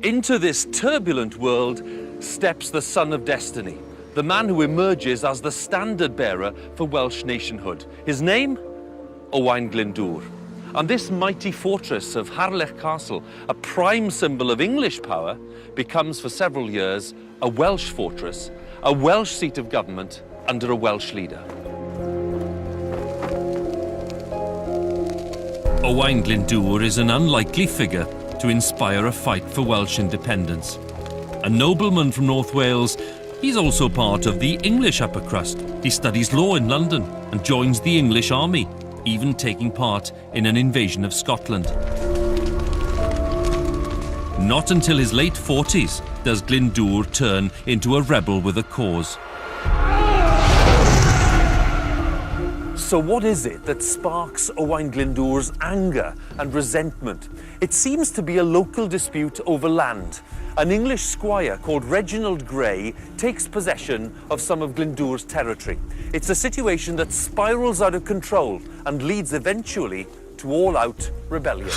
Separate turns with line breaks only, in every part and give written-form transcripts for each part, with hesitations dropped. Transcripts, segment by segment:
Into this turbulent world steps the son of destiny, the man who emerges as the standard bearer for Welsh nationhood. His name? Owain Glyndwr. And this mighty fortress of Harlech Castle, a prime symbol of English power, becomes for several years a Welsh fortress, a Welsh seat of government under a Welsh leader.
Owain Glyndwr is an unlikely figure to inspire a fight for Welsh independence. A nobleman from North Wales, he's also part of the English upper crust. He studies law in London and joins the English army, even taking part in an invasion of Scotland. Not until his late 40s does Glyndwr turn into a rebel with a cause.
So what is it that sparks Owain Glyndwr's anger and resentment? It seems to be a local dispute over land. An English squire called Reginald Grey takes possession of some of Glyndwr's territory. It's a situation that spirals out of control and leads eventually to all-out rebellion.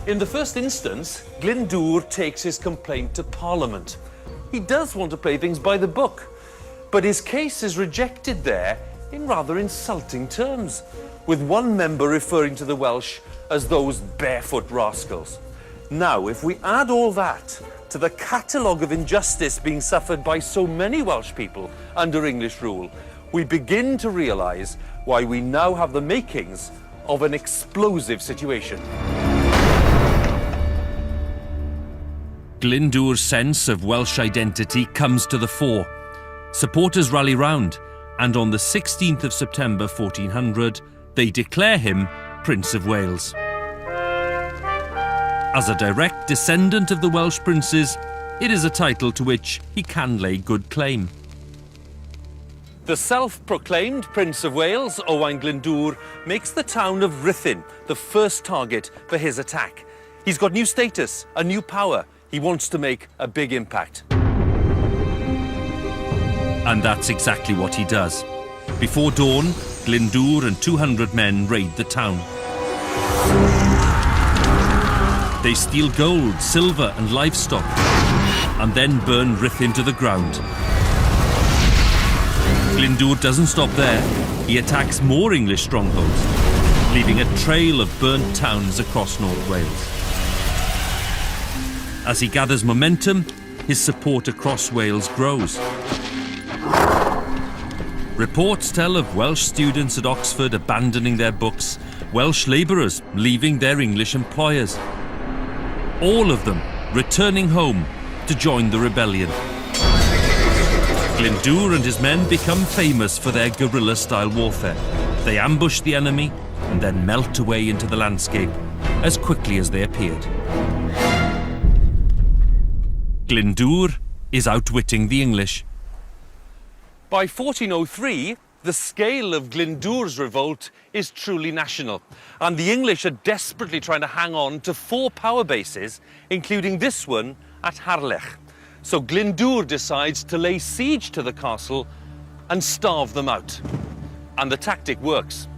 In the first instance, Glyndwr takes his complaint to Parliament. He does want to play things by the book, but his case is rejected there in rather insulting terms, with one member referring to the Welsh as those barefoot rascals. Now, if we add all that to the catalogue of injustice being suffered by so many Welsh people under English rule, we begin to realise why we now have the makings of an explosive situation.
Glyndwr's sense of Welsh identity comes to the fore. Supporters rally round, and on the 16th of September 1400, they declare him Prince of Wales. As a direct descendant of the Welsh princes, it is a title to which he can lay good claim.
The self-proclaimed Prince of Wales, Owain Glyndwr, makes the town of Rhuthun the first target for his attack. He's got new status, a new power. He wants to make a big impact.
And that's exactly what he does. Before dawn, Glyndwr and 200 men raid the town. They steal gold, silver and livestock, and then burn Rhuthun to the ground. Glyndwr doesn't stop there. He attacks more English strongholds, leaving a trail of burnt towns across North Wales. As he gathers momentum, his support across Wales grows. Reports tell of Welsh students at Oxford abandoning their books, Welsh labourers leaving their English employers. All of them returning home to join the rebellion. Glyndwr and his men become famous for their guerrilla-style warfare. They ambush the enemy and then melt away into the landscape as quickly as they appeared. Glyndwr is outwitting the English.
By 1403, the scale of Glyndwr's revolt is truly national, and the English are desperately trying to hang on to 4 power bases, including this one at Harlech. So Glyndwr decides to lay siege to the castle and starve them out. And the tactic works.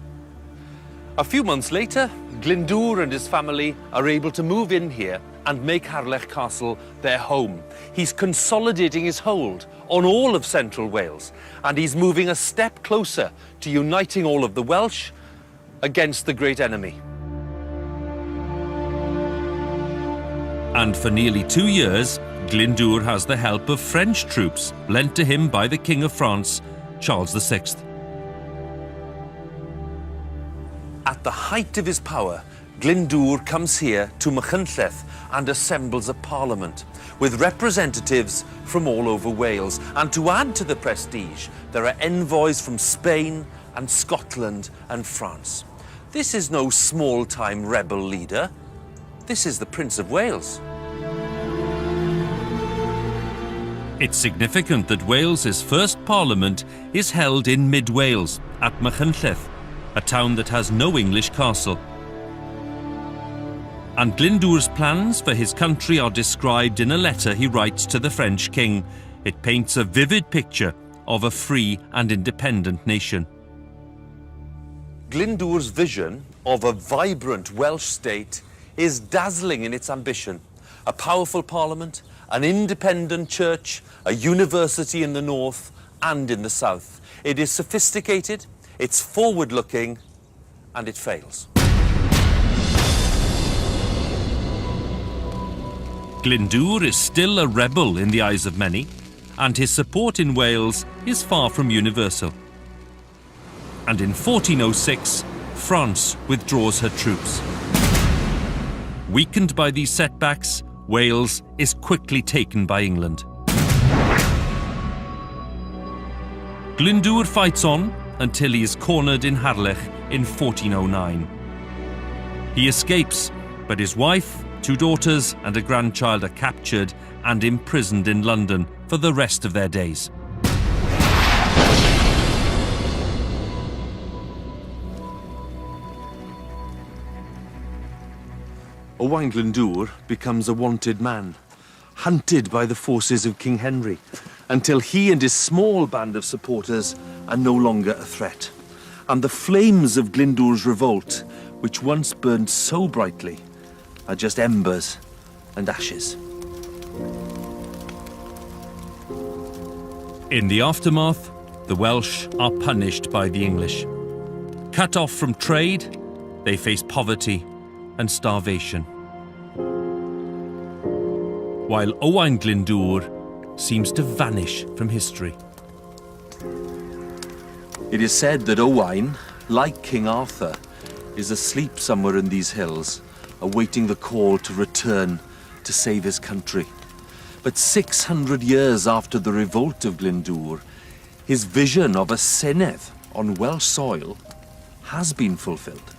A few months later, Glyndwr and his family are able to move in here and make Harlech Castle their home. He's consolidating his hold on all of central Wales, and he's moving a step closer to uniting all of the Welsh against the great enemy.
And for nearly 2 years, Glyndwr has the help of French troops lent to him by the King of France, Charles VI.
At the height of his power, Glyndwr comes here to Machynlleth and assembles a parliament with representatives from all over Wales. And to add to the prestige, there are envoys from Spain and Scotland and France. This is no small-time rebel leader. This is the Prince of Wales.
It's significant that Wales's first parliament is held in mid-Wales, at Machynlleth, a town that has no English castle. And Glyndwr's plans for his country are described in a letter he writes to the French king. It paints a vivid picture of a free and independent nation.
Glyndwr's vision of a vibrant Welsh state is dazzling in its ambition. a powerful parliament, an independent church, a university in the north and in the south. It is sophisticated, it's forward-looking, and it fails.
Glyndwr is still a rebel in the eyes of many, and his support in Wales is far from universal. And in 1406, France withdraws her troops. Weakened by these setbacks, Wales is quickly taken by England. Glyndwr fights on until he is cornered in Harlech in 1409. He escapes, but his wife, 2 daughters and a grandchild are captured and imprisoned in London for the rest of their days.
Owain Glyndwr becomes a wanted man, hunted by the forces of King Henry, until he and his small band of supporters are no longer a threat. And the flames of Glyndwr's revolt, which once burned so brightly, are just embers and ashes.
In the aftermath, the Welsh are punished by the English. Cut off from trade, they face poverty and starvation. While Owain Glyndwr seems to vanish from history.
It is said that Owain, like King Arthur, is asleep somewhere in these hills, awaiting the call to return to save his country. But 600 years after the revolt of Glyndwr, his vision of a Senedd on Welsh soil has been fulfilled.